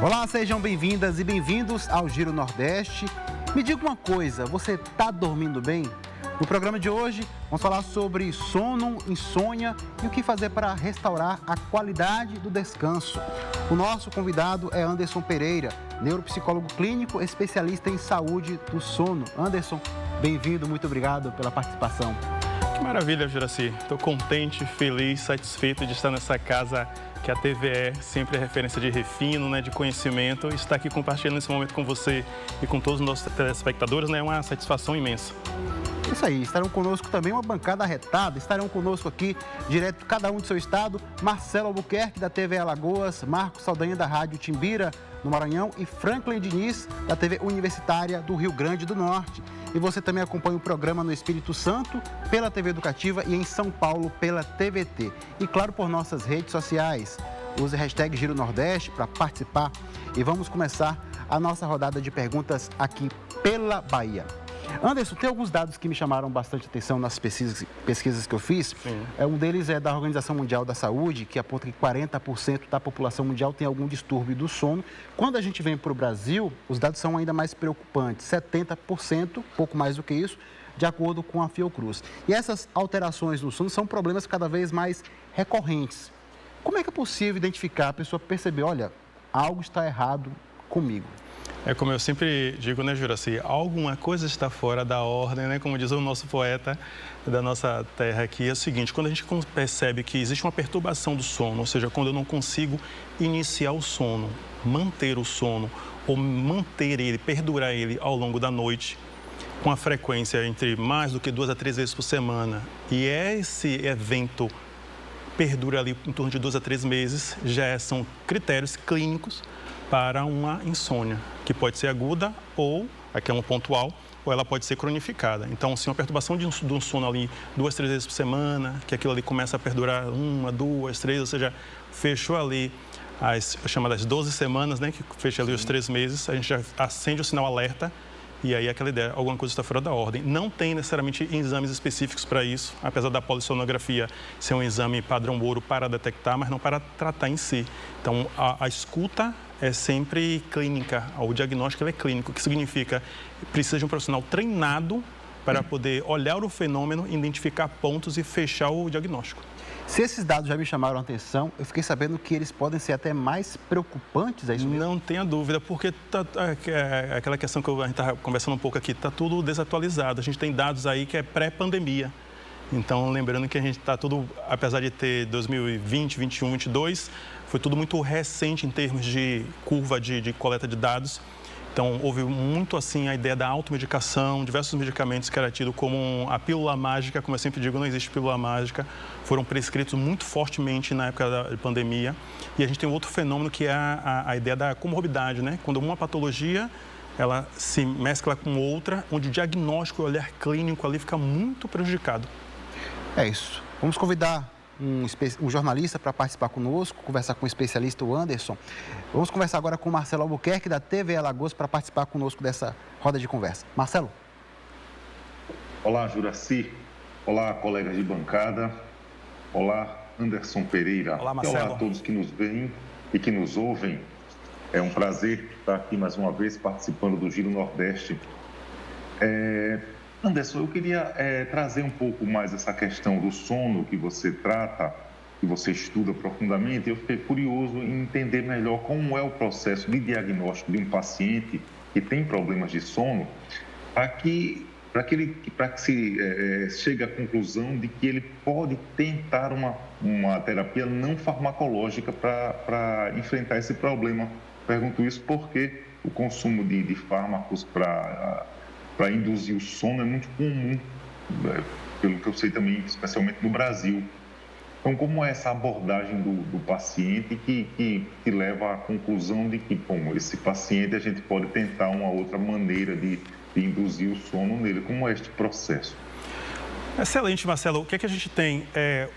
Olá, sejam bem-vindas e bem-vindos ao Giro Nordeste. Me diga uma coisa, você está dormindo bem? No programa de hoje, vamos falar sobre sono, insônia e o que fazer para restaurar a qualidade do descanso. O nosso convidado é Anderson Pereira, neuropsicólogo clínico, especialista em saúde do sono. Anderson, bem-vindo, muito obrigado pela participação. Que maravilha, Juraci. Estou contente, feliz, satisfeito de estar nessa casa que a TVE sempre é referência de refino, né, de conhecimento. Estar aqui compartilhando esse momento com você e com todos os nossos telespectadores, né, é uma satisfação imensa. Isso aí, estarão conosco também uma bancada arretada, estarão conosco aqui, direto cada um do seu estado, Marcelo Albuquerque, da TV Alagoas, Marcos Saldanha, da Rádio Timbira, no Maranhão, e Franklin Diniz, da TV Universitária do Rio Grande do Norte. E você também acompanha o programa no Espírito Santo, pela TV Educativa e em São Paulo, pela TVT. E claro, por nossas redes sociais. Use a hashtag Giro Nordeste para participar. E vamos começar a nossa rodada de perguntas aqui pela Bahia. Anderson, tem alguns dados que me chamaram bastante atenção nas pesquisas que eu fiz. Um deles é da Organização Mundial da Saúde, que aponta que 40% da população mundial tem algum distúrbio do sono. Quando a gente vem para o Brasil, os dados são ainda mais preocupantes, 70%, pouco mais do que isso, de acordo com a Fiocruz. E essas alterações no sono são problemas cada vez mais recorrentes. Como é que é possível identificar, a pessoa perceber, olha, algo está errado comigo? É como eu sempre digo, né, Juraci? Alguma coisa está fora da ordem, né? Como diz o nosso poeta da nossa terra aqui, é o seguinte: quando a gente percebe que existe uma perturbação do sono, ou seja, quando eu não consigo iniciar o sono, manter o sono, ou manter ele, perdurar ele ao longo da noite, com a frequência entre mais do que 2 a 3 vezes por semana, e esse evento perdura ali em torno de 2 a 3 meses, já são critérios clínicos para uma insônia, que pode ser aguda ou, aqui é um pontual, ou ela pode ser cronificada. Então, se uma perturbação de um sono ali 2, 3 vezes por semana, que aquilo ali começa a perdurar 1, 2, 3, ou seja, fechou ali as chamadas 12 semanas, né, que fecha ali os 3 meses, a gente já acende o sinal alerta. E aí aquela ideia, alguma coisa está fora da ordem. Não tem necessariamente exames específicos para isso, apesar da polissonografia ser um exame padrão ouro para detectar, mas não para tratar em si. Então, a escuta é sempre clínica, o diagnóstico é clínico, o que significa que precisa de um profissional treinado para poder olhar o fenômeno, identificar pontos e fechar o diagnóstico. Se esses dados já me chamaram a atenção, eu fiquei sabendo que eles podem ser até mais preocupantes, é isso mesmo? Não tenha dúvida, porque aquela questão que a gente estava conversando um pouco aqui, está tudo desatualizado. A gente tem dados aí que é pré-pandemia. Então, lembrando que a gente está tudo, apesar de ter 2020, 21, 22, foi tudo muito recente em termos de curva de coleta de dados. Então, houve muito, assim, a ideia da automedicação, diversos medicamentos que era tido como a pílula mágica, como eu sempre digo, não existe pílula mágica, foram prescritos muito fortemente na época da pandemia. E a gente tem outro fenômeno que é a ideia da comorbidade, né? Quando uma patologia, ela se mescla com outra, onde o diagnóstico e o olhar clínico ali fica muito prejudicado. É isso. Vamos convidar um jornalista para participar conosco, conversar com o especialista, o Anderson. Vamos conversar agora com o Marcelo Albuquerque, da TV Alagoas, para participar conosco dessa roda de conversa. Marcelo. Olá, Juraci. Olá, colegas de bancada. Olá, Anderson Pereira. Olá, Marcelo. E olá a todos que nos veem e que nos ouvem. É um prazer estar aqui mais uma vez participando do Giro Nordeste. Anderson, eu queria trazer um pouco mais essa questão do sono que você trata, que você estuda profundamente. Eu fiquei curioso em entender melhor como é o processo de diagnóstico de um paciente que tem problemas de sono, para que se chegue à conclusão de que ele pode tentar uma terapia não farmacológica para enfrentar esse problema. Pergunto isso porque o consumo de fármacos para induzir o sono é muito comum, pelo que eu sei também, especialmente no Brasil. Então, como é essa abordagem do paciente que leva à conclusão de que, bom, esse paciente a gente pode tentar uma outra maneira de induzir o sono nele? Como é este processo? Excelente, Marcelo. O que é que a gente tem?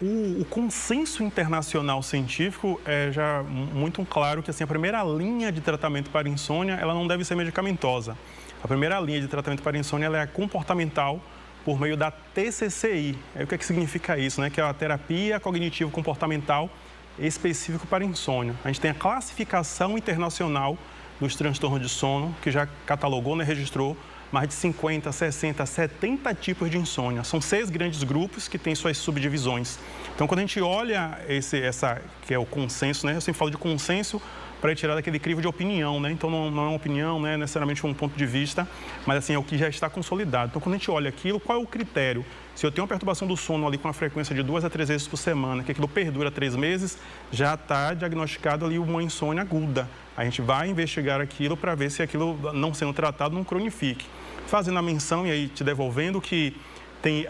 O consenso internacional científico é já muito claro que assim, a primeira linha de tratamento para insônia ela não deve ser medicamentosa. A primeira linha de tratamento para insônia ela é comportamental, por meio da TCCI. Aí, o que significa isso, né? Que é a terapia cognitivo-comportamental específico para insônia. A gente tem a classificação internacional dos transtornos de sono, que já catalogou, né, registrou mais de 50, 60, 70 tipos de insônia. São 6 grandes grupos que têm suas subdivisões. Então, quando a gente olha essa que é o consenso, né, eu sempre falo de consenso para tirar daquele crivo de opinião, né? Então, não é uma opinião, não é necessariamente um ponto de vista, mas assim, é o que já está consolidado. Então, quando a gente olha aquilo, qual é o critério? Se eu tenho uma perturbação do sono ali com uma frequência de 2 a 3 vezes por semana, que aquilo perdura 3 meses, já está diagnosticado ali uma insônia aguda. A gente vai investigar aquilo para ver se aquilo, não sendo tratado, não cronifique. Fazendo a menção e aí te devolvendo que tem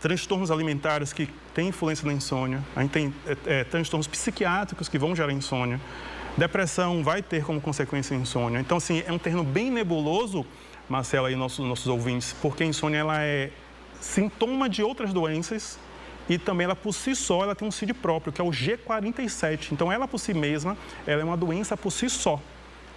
transtornos alimentares que têm influência na insônia, a gente tem transtornos psiquiátricos que vão gerar insônia, depressão vai ter como consequência insônia. Então, assim, é um termo bem nebuloso, Marcela e nossos ouvintes, porque a insônia ela é sintoma de outras doenças e também ela por si só ela tem um CID próprio, que é o G47. Então, ela por si mesma, ela é uma doença por si só.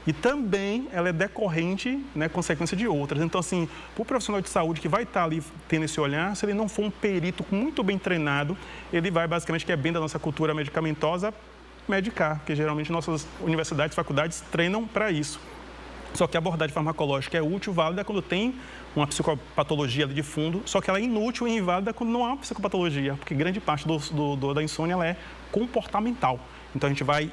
E também ela é decorrente, né, consequência de outras. Então, assim, para o profissional de saúde que vai estar ali tendo esse olhar, se ele não for um perito muito bem treinado, ele vai basicamente, que é bem da nossa cultura medicamentosa, medicar, porque geralmente nossas universidades, faculdades treinam para isso. Só que a abordagem farmacológica é útil, válida quando tem uma psicopatologia ali de fundo, só que ela é inútil e inválida quando não há uma psicopatologia, porque grande parte da insônia ela é comportamental. Então, a gente vai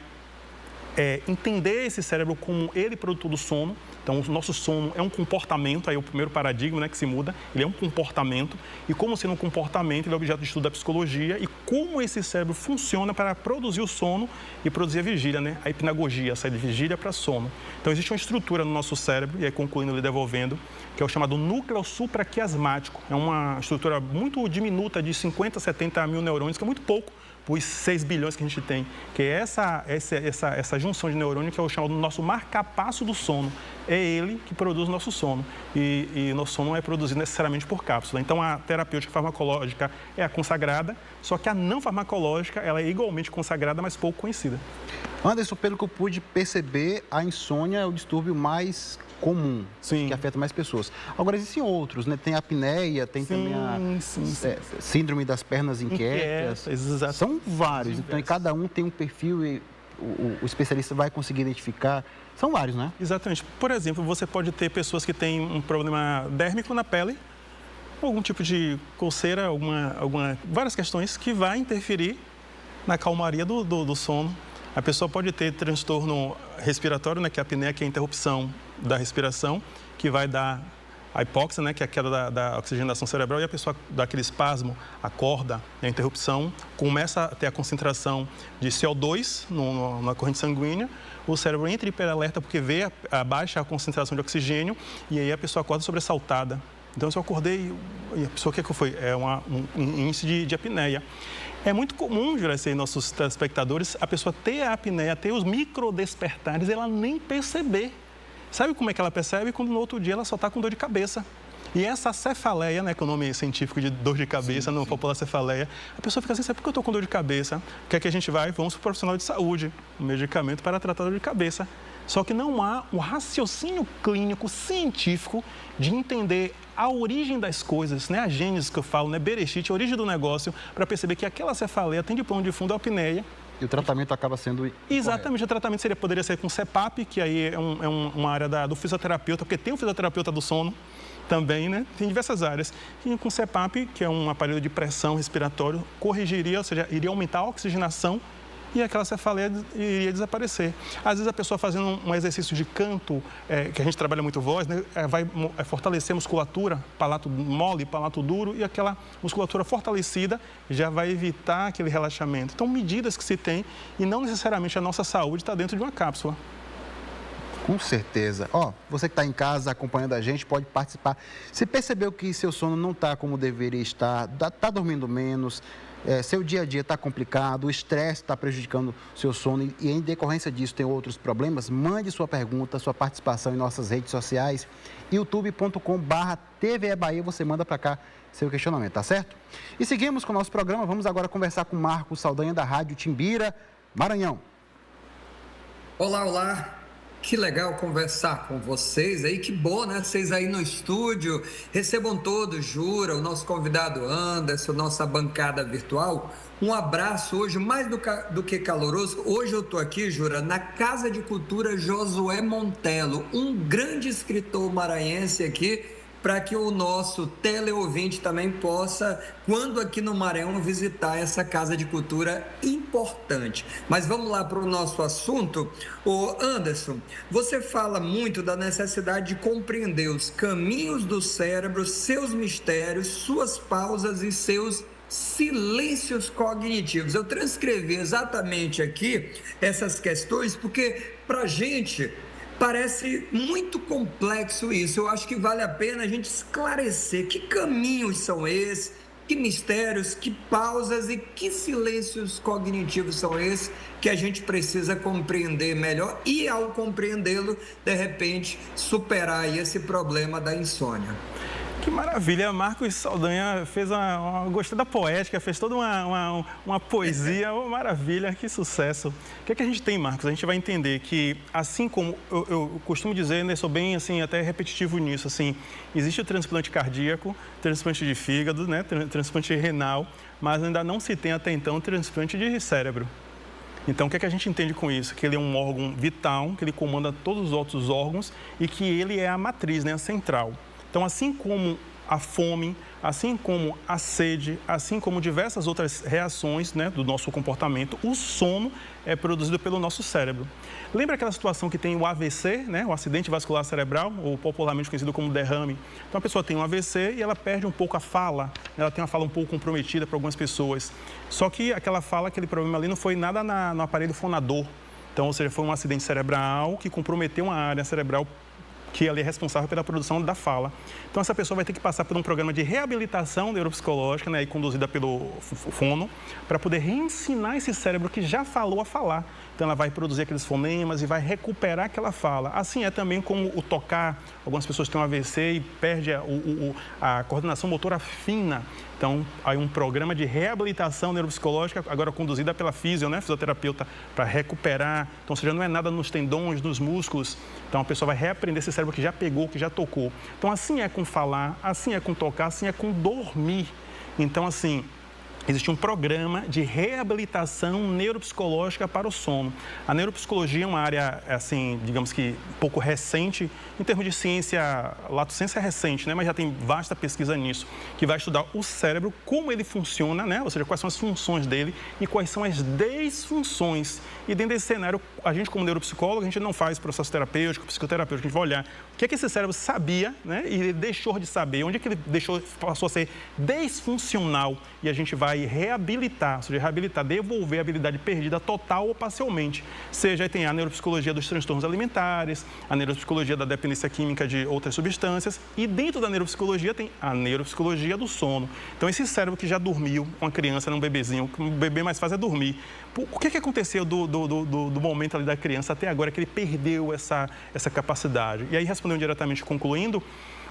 entender esse cérebro como ele produtor do sono. Então, o nosso sono é um comportamento, aí é o primeiro paradigma, né, que se muda, ele é um comportamento, e como sendo um comportamento, ele é objeto de estudo da psicologia, e como esse cérebro funciona para produzir o sono e produzir a vigília, né, a hipnagogia, sai de vigília para sono. Então, existe uma estrutura no nosso cérebro, e aí concluindo e devolvendo, que é o chamado núcleo supraquiasmático. É uma estrutura muito diminuta, de 50 a 70 mil neurônios, que é muito pouco, os 6 bilhões que a gente tem, que é essa junção de neurônio que é o chamado nosso marcapasso do sono. É ele que produz o nosso sono. E nosso sono não é produzido necessariamente por cápsula. Então, a terapêutica farmacológica é a consagrada, só que a não farmacológica ela é igualmente consagrada, mas pouco conhecida. Anderson, pelo que eu pude perceber, a insônia é o distúrbio mais comum, sim, que afeta mais pessoas. Agora, existem outros, né? Tem a apneia, tem também a síndrome das pernas inquietas. São vários, então cada um tem um perfil e o especialista vai conseguir identificar. São vários, né? Exatamente. Por exemplo, você pode ter pessoas que têm um problema dérmico na pele, algum tipo de coceira, várias questões que vai interferir na calmaria do sono. A pessoa pode ter transtorno respiratório, né, que é a apneia, que é a interrupção da respiração, que vai dar a hipóxia, né, que é a queda da oxigenação cerebral, e a pessoa dá aquele espasmo, acorda, a interrupção, começa a ter a concentração de CO2 na corrente sanguínea, o cérebro entra em hiperalerta porque vê a baixa concentração de oxigênio, e aí a pessoa acorda sobressaltada. Então, se eu acordei, e a pessoa, o que foi? É um índice de apneia. É muito comum, Juraci, nossos telespectadores, a pessoa ter a apneia, ter os microdespertares, ela nem perceber. Sabe como é que ela percebe? Quando no outro dia ela só está com dor de cabeça. E essa cefaleia, né, que é o nome científico de dor de cabeça, não popular cefaleia, a pessoa fica assim, sabe por que eu estou com dor de cabeça? O que é que a gente vai? Vamos para o profissional de saúde, um medicamento para tratar a dor de cabeça. Só que não há um raciocínio clínico, científico, de entender a origem das coisas, né? A gênese que eu falo, né? Bereshit, a origem do negócio, para perceber que aquela cefaleia tem de pano de fundo a apneia. E o tratamento acaba sendo exatamente, o tratamento poderia ser com CPAP, que aí é uma área do fisioterapeuta, porque tem o fisioterapeuta do sono também, né? Tem diversas áreas. E com CPAP, que é um aparelho de pressão respiratório, corrigiria, ou seja, iria aumentar a oxigenação e aquela cefaleia iria desaparecer. Às vezes a pessoa fazendo um exercício de canto, que a gente trabalha muito voz, né, vai fortalecer a musculatura, palato mole, palato duro, e aquela musculatura fortalecida já vai evitar aquele relaxamento. Então, medidas que se tem, e não necessariamente a nossa saúde está dentro de uma cápsula. Com certeza. Você que está em casa acompanhando a gente, pode participar. Se percebeu que seu sono não está como deveria estar, está dormindo menos, seu dia a dia está complicado, o estresse está prejudicando o seu sono e em decorrência disso tem outros problemas, mande sua pergunta, sua participação em nossas redes sociais, youtube.com/TVE Bahia, você manda para cá seu questionamento, tá certo? E seguimos com o nosso programa, vamos agora conversar com Marcos Saldanha da Rádio Timbira, Maranhão. Olá, olá. Que legal conversar com vocês aí, que bom, né? Vocês aí no estúdio, recebam todos, Jura, o nosso convidado Anderson, nossa bancada virtual. Um abraço hoje, mais do que caloroso. Hoje eu estou aqui, Jura, na Casa de Cultura Josué Montelo, um grande escritor maranhense aqui, para que o nosso teleouvinte também possa, quando aqui no Maranhão, visitar essa casa de cultura importante. Mas vamos lá para o nosso assunto. Ô Anderson, você fala muito da necessidade de compreender os caminhos do cérebro, seus mistérios, suas pausas e seus silêncios cognitivos. Eu transcrevi exatamente aqui essas questões porque, para a gente, parece muito complexo isso. Eu acho que vale a pena a gente esclarecer que caminhos são esses, que mistérios, que pausas e que silêncios cognitivos são esses que a gente precisa compreender melhor e, ao compreendê-lo, de repente, superar aí esse problema da insônia. Que maravilha, Marcos Saldanha fez gostei da poética, fez toda uma poesia, maravilha, que sucesso. O que a gente tem, Marcos? A gente vai entender que, assim como eu costumo dizer, né, sou bem, assim, até repetitivo nisso, assim, existe o transplante cardíaco, transplante de fígado, né, transplante renal, mas ainda não se tem até então transplante de cérebro. Então, o que a gente entende com isso? Que ele é um órgão vital, que ele comanda todos os outros órgãos e que ele é a matriz, né, a central. Então, assim como a fome, assim como a sede, assim como diversas outras reações, né, do nosso comportamento, o sono é produzido pelo nosso cérebro. Lembra aquela situação que tem o AVC, né, o acidente vascular cerebral, ou popularmente conhecido como derrame? Então, a pessoa tem um AVC e ela perde um pouco a fala, ela tem uma fala um pouco comprometida para algumas pessoas. Só que aquela fala, aquele problema ali não foi nada no aparelho fonador. Então, ou seja, foi um acidente cerebral que comprometeu uma área cerebral que ele é responsável pela produção da fala. Então, essa pessoa vai ter que passar por um programa de reabilitação neuropsicológica, né, conduzida pelo fono, para poder reensinar esse cérebro que já falou a falar. Então, ela vai produzir aqueles fonemas e vai recuperar aquela fala. Assim é também como o tocar. Algumas pessoas têm um AVC e perdem a coordenação motora fina. Então, há um programa de reabilitação neuropsicológica, agora conduzida pela fisioterapeuta, para recuperar. Então, ou seja, não é nada nos tendões, nos músculos. Então, a pessoa vai reaprender esse cérebro que já pegou, que já tocou. Então, assim é com falar, assim é com tocar, assim é com dormir. Então, assim, existe um programa de reabilitação neuropsicológica para o sono. A neuropsicologia é uma área, assim, digamos que pouco recente, em termos de ciência, lato sensu é recente, né? Mas já tem vasta pesquisa nisso, que vai estudar o cérebro, como ele funciona, né? Ou seja, quais são as funções dele e quais são as disfunções. E dentro desse cenário, a gente como neuropsicólogo, a gente não faz processo terapêutico, psicoterapêutico, a gente vai olhar o que é que esse cérebro sabia, né? E ele deixou de saber, onde é que ele passou a ser disfuncional, e a gente vai reabilitar, ou seja, reabilitar, devolver a habilidade perdida total ou parcialmente. Seja, aí tem a neuropsicologia dos transtornos alimentares, a neuropsicologia da dependência química de outras substâncias, e dentro da neuropsicologia tem a neuropsicologia do sono. Então, esse cérebro que já dormiu, uma criança, um bebezinho, o que o bebê mais faz é dormir. O que aconteceu do momento ali da criança até agora que ele perdeu essa capacidade? E aí, respondendo diretamente, concluindo,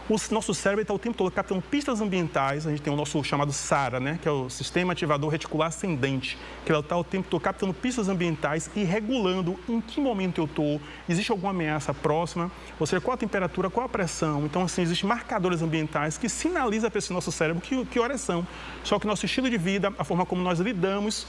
o nosso cérebro está o tempo todo captando pistas ambientais. A gente tem o nosso chamado SARA, né, que é o Sistema Ativador Reticular Ascendente, que ele está o tempo todo captando pistas ambientais e regulando em que momento eu estou, existe alguma ameaça próxima, ou seja, qual a temperatura, qual a pressão. Então, assim, existem marcadores ambientais que sinalizam para esse nosso cérebro que horas são. Só que nosso estilo de vida, a forma como nós lidamos,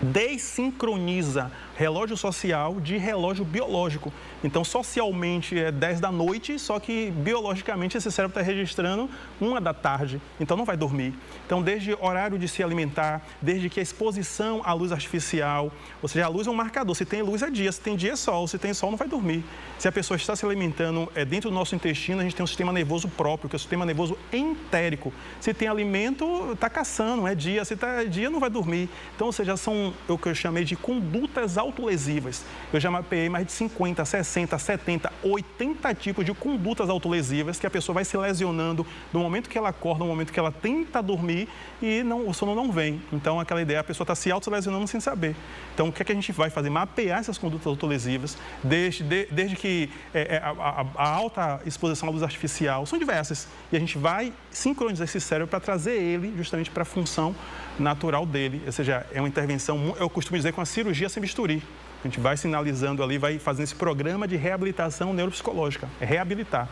desincroniza relógio social de relógio biológico. Então, socialmente é 10 da noite, só que biologicamente esse cérebro está registrando 1 da tarde, então não vai dormir. Então, desde horário de se alimentar, desde que a exposição à luz artificial, ou seja, a luz é um marcador, se tem luz é dia, se tem dia é sol, se tem sol não vai dormir. Se a pessoa está se alimentando dentro do nosso intestino, a gente tem um sistema nervoso próprio, que é o sistema nervoso entérico. Se tem alimento, está caçando, é dia, se está dia não vai dormir. Então, ou seja, são o que eu chamei de condutas autolesivas. Eu já mapeei mais de 50, 60, 70, 80 tipos de condutas autolesivas que a pessoa vai se lesionando no momento que ela acorda, no momento que ela tenta dormir e o sono não vem. Então, aquela ideia, a pessoa está se autolesionando sem saber. Então, o que é que a gente vai fazer? Mapear essas condutas autolesivas, desde que a alta exposição à luz artificial, são diversas. E a gente vai sincronizar esse cérebro para trazer ele justamente para a função natural dele. Ou seja, é uma intervenção, eu costumo dizer, com a cirurgia sem bisturi. A gente vai sinalizando ali, vai fazendo esse programa de reabilitação neuropsicológica, é reabilitar.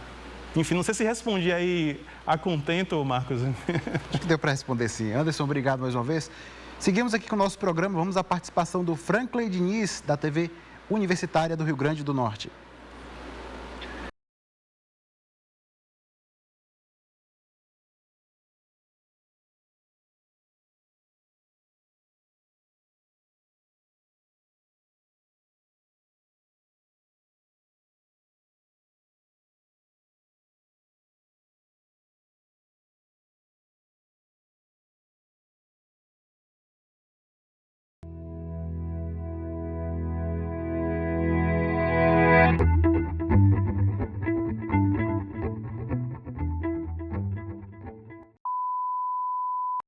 Enfim, não sei se respondi aí a contento, Marcos. Acho que deu para responder sim. Anderson, obrigado mais uma vez. Seguimos aqui com o nosso programa, vamos à participação do Franklin Diniz, da TV Universitária do Rio Grande do Norte.